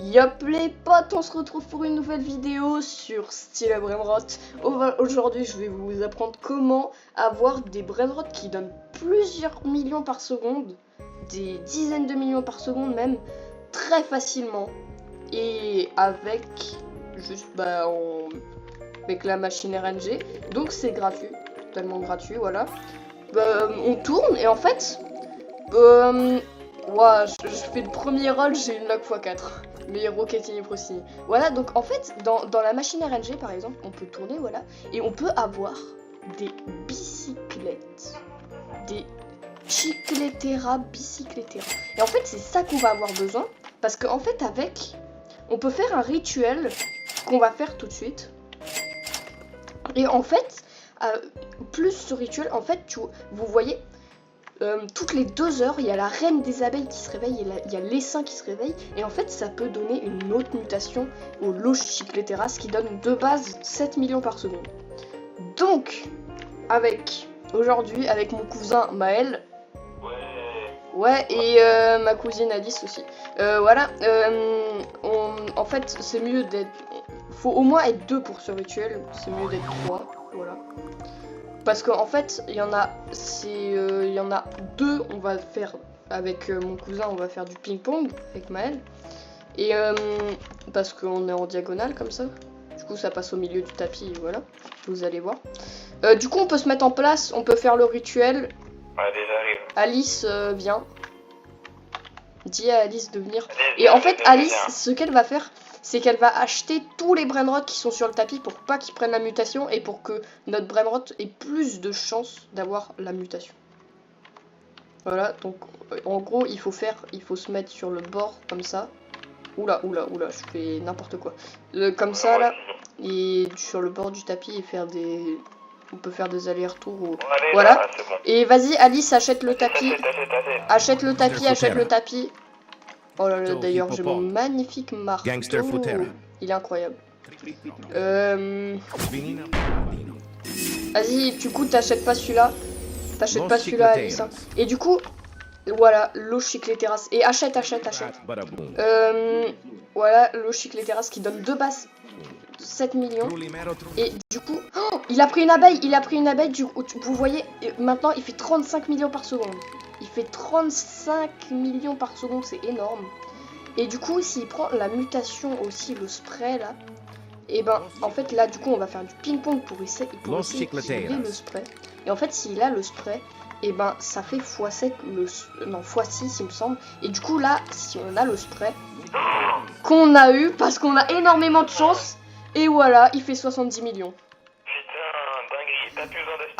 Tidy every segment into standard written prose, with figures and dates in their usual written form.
Yop les potes, on se retrouve pour une nouvelle vidéo sur Style Brainrot. Aujourd'hui je vais vous apprendre comment avoir des Brainrot qui donnent plusieurs millions par seconde, des dizaines de millions par seconde même, très facilement. Et avec avec la machine RNG, donc c'est gratuit, totalement gratuit, voilà. On tourne et en fait, je fais le premier rôle, j'ai une luck x4. Meilleur Rocket Pro Cine. Voilà, donc en fait, dans la machine RNG par exemple, on peut tourner, voilà, et on peut avoir des bicyclettes. Des Chicletera bicycletera. Et en fait, c'est ça qu'on va avoir besoin, parce qu'en fait, avec, on peut faire un rituel qu'on va faire tout de suite. Et en fait, plus ce rituel, en fait, vous voyez, toutes les 2 heures, il y a la reine des abeilles qui se réveille, il y a l'essaim qui se réveille, et en fait, ça peut donner une autre mutation au Lochicleteras qui donne de base 7 millions par seconde. Donc, aujourd'hui, avec mon cousin Maël, ouais, et ma cousine Alice aussi, voilà, en fait, c'est mieux d'être, faut au moins être 2 pour ce rituel, c'est mieux d'être 3, voilà. Parce qu'en fait, il y en a 2, on va faire avec mon cousin, on va faire du ping-pong avec Maël. Et parce qu'on est en diagonale comme ça. Du coup, ça passe au milieu du tapis, voilà. Vous allez voir. Du coup, on peut se mettre en place, on peut faire le rituel. Allez, j'arrive. Alice, viens. Dis à Alice de venir. Et en fait, Alice, ce qu'elle va faire, c'est qu'elle va acheter tous les Brainrot qui sont sur le tapis pour pas qu'ils prennent la mutation et pour que notre Brainrot ait plus de chances d'avoir la mutation. Voilà, donc en gros, il faut se mettre sur le bord comme ça. Oula, je fais n'importe quoi. Comme ça là, et sur le bord du tapis et faire des... On peut faire des allers-retours. Voilà. Là, bon. Et vas-y, Alice, achète le tapis. Achète le tapis. Oh là là, d'ailleurs, j'ai mon magnifique marteau. Il est incroyable. Vas-y, du coup, t'achètes pas celui-là. T'achètes pas celui-là, Alice. Hein. Et du coup, voilà, Lochicleteras. Et achète. Voilà, Lochicleteras qui donne de base 7 millions. Et du coup, oh, il a pris une abeille. Du coup, vous voyez, maintenant, il fait 35 millions par seconde. Il fait 35 millions par seconde, c'est énorme. Et du coup, s'il prend la mutation aussi, le spray là, et ben en fait là, du coup, on va faire du ping-pong pour essayer qu'il ait le spray. Et en fait, s'il a le spray, et ben ça fait x7, x6 il me semble. Et du coup, là, si on a le spray, qu'on a eu, parce qu'on a énormément de chance, et voilà, il fait 70 millions.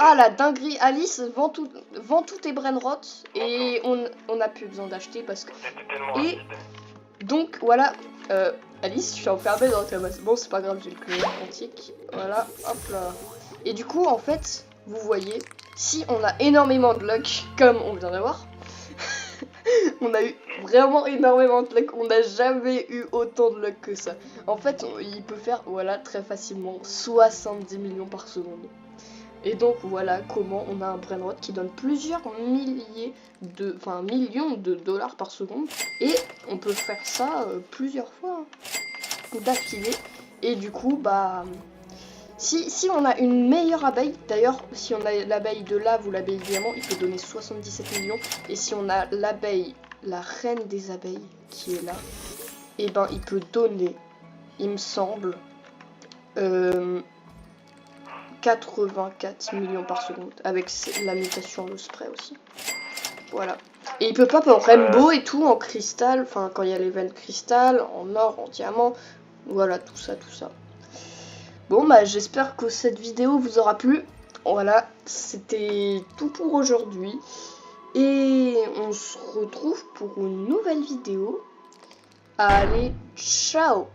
Ah la dinguerie, Alice, vends tous tes Brainrot et on n'a plus besoin d'acheter parce que... Et donc voilà, Alice, je suis enfermée dans ta masse. Bon, c'est pas grave, j'ai le clé quantique. Voilà, hop là. Et du coup, en fait, vous voyez, si on a énormément de luck, comme on vient d'avoir, on a eu vraiment énormément de luck, on n'a jamais eu autant de luck que ça. En fait, il peut faire, voilà, très facilement 70 millions par seconde. Et donc voilà comment on a un Brainrot qui donne plusieurs millions de dollars par seconde. Et on peut faire ça plusieurs fois d'affilée. Et du coup, bah, si on a une meilleure abeille, d'ailleurs, si on a l'abeille de lave ou l'abeille diamant, il peut donner 77 millions. Et si on a l'abeille, la reine des abeilles qui est là, et ben il peut donner, il me semble, 84 millions par seconde avec la mutation le spray aussi. Voilà. Et il peut pas en rainbow et tout, en cristal, enfin quand il y a les veines cristal, en or, en diamant, voilà, tout ça. Bon bah j'espère que cette vidéo vous aura plu. Voilà, c'était tout pour aujourd'hui. Et on se retrouve pour une nouvelle vidéo. Allez, ciao!